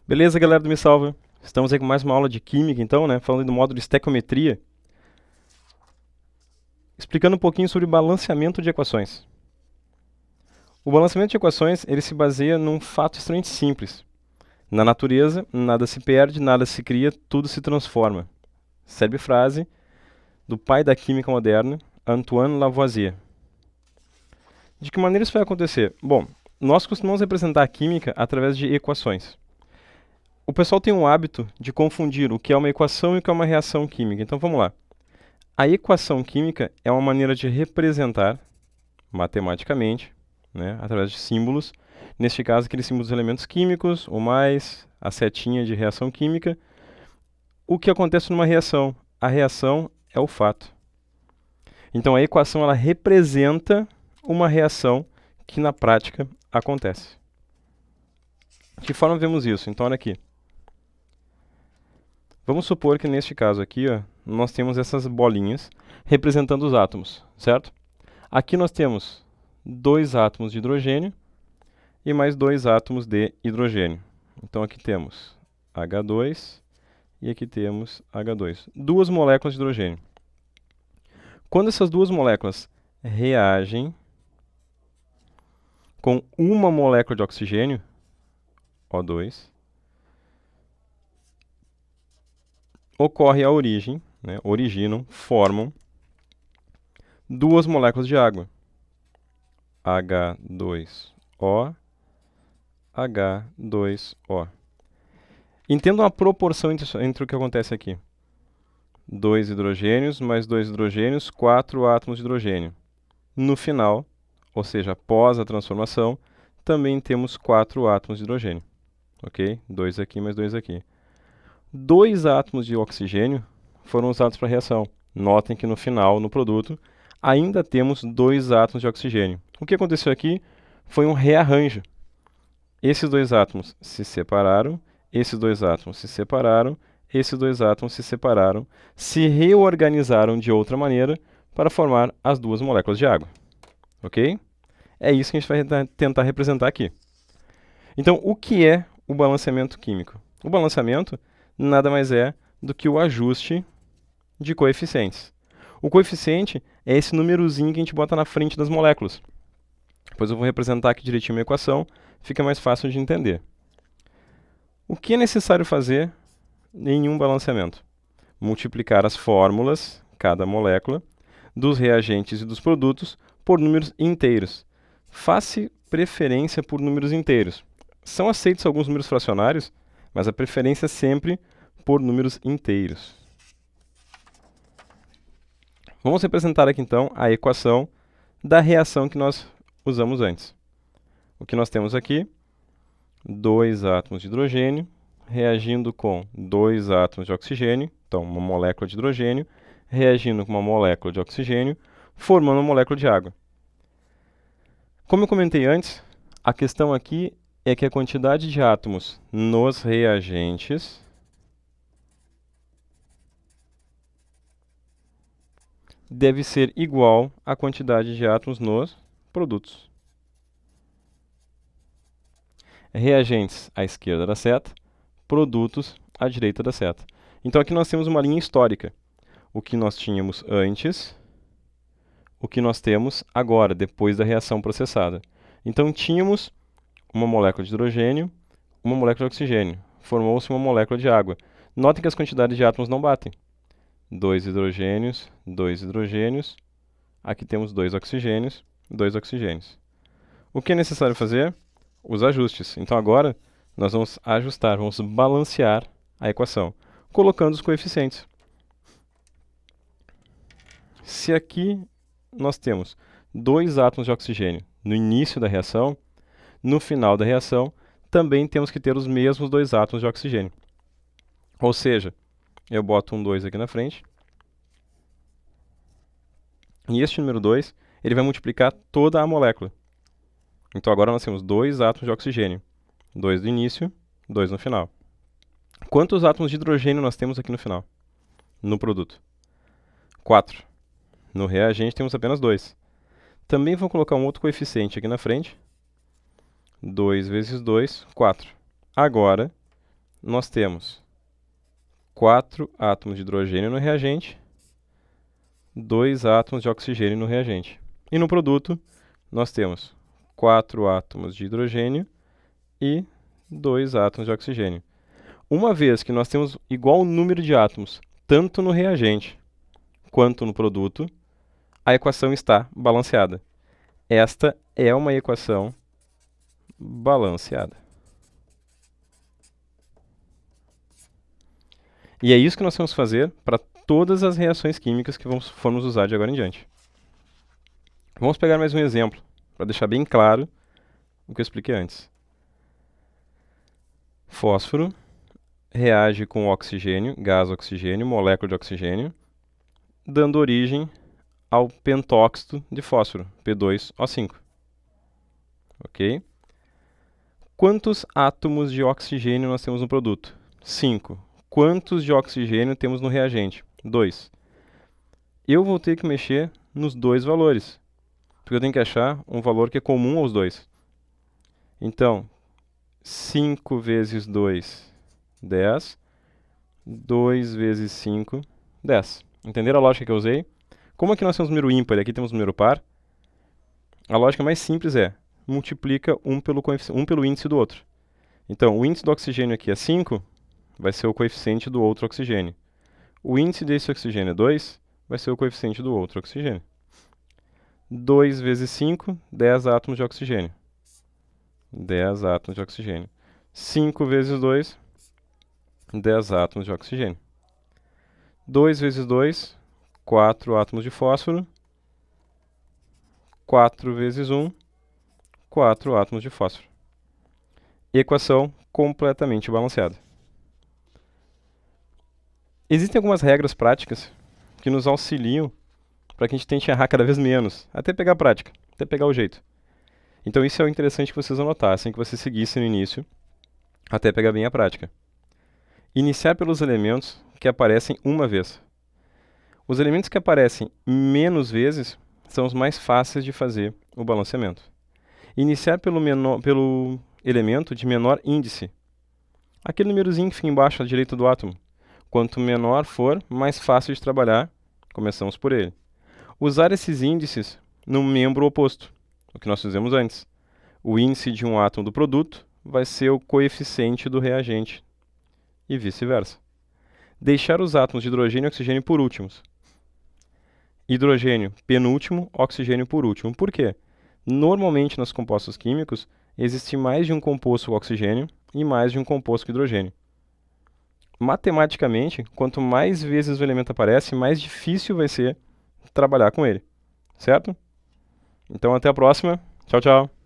Beleza, galera do Me Salva? Estamos aí com mais uma aula de Química, então, né? Falando do módulo de estequiometria. Explicando um pouquinho sobre balanceamento de equações. O balanceamento de equações, ele se baseia num fato extremamente simples. Na natureza, nada se perde, nada se cria, tudo se transforma. Célebre frase do pai da química moderna, Antoine Lavoisier. De que maneira isso vai acontecer? Bom, nós costumamos representar a química através de equações. O pessoal tem um hábito de confundir o que é uma equação e o que é uma reação química. Então vamos lá. A equação química é uma maneira de representar matematicamente, né, através de símbolos, neste caso aqueles símbolos dos elementos químicos, o mais, a setinha de reação química, o que acontece numa reação. A reação é o fato. Então a equação ela representa uma reação que na prática acontece. De que forma vemos isso? Então olha aqui. Vamos supor que neste caso aqui, ó, nós temos essas bolinhas representando os átomos, certo? Aqui nós temos dois átomos de hidrogênio e mais dois átomos de hidrogênio. Então aqui temos H2 e aqui temos H2. Duas moléculas de hidrogênio. Quando essas duas moléculas reagem com uma molécula de oxigênio, O2, ocorre a origem, né, originam, formam duas moléculas de água, H2O, H2O. Entendam a proporção entre o que acontece aqui. Dois hidrogênios mais dois hidrogênios, 4 átomos de hidrogênio. No final, ou seja, após a transformação, também temos 4 átomos de hidrogênio. Ok? 2 aqui mais 2 aqui. 2 átomos de oxigênio foram usados para a reação. Notem que no final, no produto, ainda temos 2 átomos de oxigênio. O que aconteceu aqui foi um rearranjo. Esses dois átomos se separaram, esses dois átomos se separaram, esses dois átomos se separaram, se reorganizaram de outra maneira para formar as duas moléculas de água. Ok? É isso que a gente vai tentar representar aqui. Então, o que é o balanceamento químico? O balanceamento nada mais é do que o ajuste de coeficientes. O coeficiente é esse númerozinho que a gente bota na frente das moléculas. Depois eu vou representar aqui direitinho uma equação, fica mais fácil de entender. O que é necessário fazer em um balanceamento? Multiplicar as fórmulas, cada molécula, dos reagentes e dos produtos por números inteiros. Faça preferência por números inteiros. São aceitos alguns números fracionários, mas a preferência é sempre por números inteiros. Vamos representar aqui então a equação da reação que nós usamos antes. O que nós temos aqui? 2 átomos de hidrogênio reagindo com 2 átomos de oxigênio, então uma molécula de hidrogênio, reagindo com uma molécula de oxigênio, formando uma molécula de água. Como eu comentei antes, a questão aqui é que a quantidade de átomos nos reagentes deve ser igual à quantidade de átomos nos produtos. Reagentes à esquerda da seta, produtos à direita da seta. Então aqui nós temos uma linha histórica. O que nós tínhamos antes, o que nós temos agora, depois da reação processada. Então tínhamos uma molécula de hidrogênio, uma molécula de oxigênio. Formou-se uma molécula de água. Notem que as quantidades de átomos não batem. 2 hidrogênios, 2 hidrogênios. Aqui temos 2 oxigênios, 2 oxigênios. O que é necessário fazer? Os ajustes. Então agora nós vamos ajustar, vamos balancear a equação, colocando os coeficientes. Se aqui nós temos 2 átomos de oxigênio no início da reação, no final da reação também temos que ter os mesmos 2 átomos de oxigênio. Ou seja, eu boto um 2 aqui na frente, e este número 2 ele vai multiplicar toda a molécula. Então agora nós temos 2 átomos de oxigênio. 2 no início, 2 no final. Quantos átomos de hidrogênio nós temos aqui no final? No produto? 4. No reagente temos apenas 2. Também vou colocar um outro coeficiente aqui na frente. 2 vezes 2, 4. Agora, nós temos 4 átomos de hidrogênio no reagente, 2 átomos de oxigênio no reagente. E no produto, nós temos 4 átomos de hidrogênio e 2 átomos de oxigênio. Uma vez que nós temos igual número de átomos, tanto no reagente quanto no produto, a equação está balanceada. Esta é uma equação balanceada. E é isso que nós vamos fazer para todas as reações químicas que formos usar de agora em diante. Vamos pegar mais um exemplo, para deixar bem claro o que eu expliquei antes. Fósforo reage com oxigênio, gás oxigênio, molécula de oxigênio, dando origem ao pentóxido de fósforo, P2O5. Ok? Quantos átomos de oxigênio nós temos no produto? 5. Quantos de oxigênio temos no reagente? 2. Eu vou ter que mexer nos dois valores, porque eu tenho que achar um valor que é comum aos dois. Então, 5 vezes 2, 10. 2 vezes 5, 10. Entenderam a lógica que eu usei? Como aqui nós temos número ímpar e aqui temos número par, a lógica mais simples é multiplica um pelo índice do outro. Então, o índice do oxigênio aqui é 5, vai ser o coeficiente do outro oxigênio. O índice desse oxigênio é 2, vai ser o coeficiente do outro oxigênio. 2 vezes 5, 10 átomos de oxigênio. 10 átomos de oxigênio. 5 vezes 2, 10 átomos de oxigênio. 2 vezes 2, 4 átomos de fósforo. 4 vezes 1, 4 átomos de fósforo. Equação completamente balanceada. Existem algumas regras práticas que nos auxiliam para que a gente tente errar cada vez menos, até pegar a prática, até pegar o jeito. Então isso é o interessante que vocês anotassem, que vocês seguissem no início, até pegar bem a prática. Iniciar pelos elementos que aparecem uma vez. Os elementos que aparecem menos vezes são os mais fáceis de fazer o balanceamento. Iniciar pelo elemento de menor índice. Aquele númerozinho que fica embaixo à direita do átomo. Quanto menor for, mais fácil de trabalhar, começamos por ele. Usar esses índices no membro oposto, o que nós fizemos antes. O índice de um átomo do produto vai ser o coeficiente do reagente e vice-versa. Deixar os átomos de hidrogênio e oxigênio por últimos. Hidrogênio penúltimo, oxigênio por último. Por quê? Normalmente nos compostos químicos existe mais de um composto com oxigênio e mais de um composto com hidrogênio. Matematicamente, quanto mais vezes o elemento aparece, mais difícil vai ser trabalhar com ele. Certo? Então até a próxima. Tchau, tchau.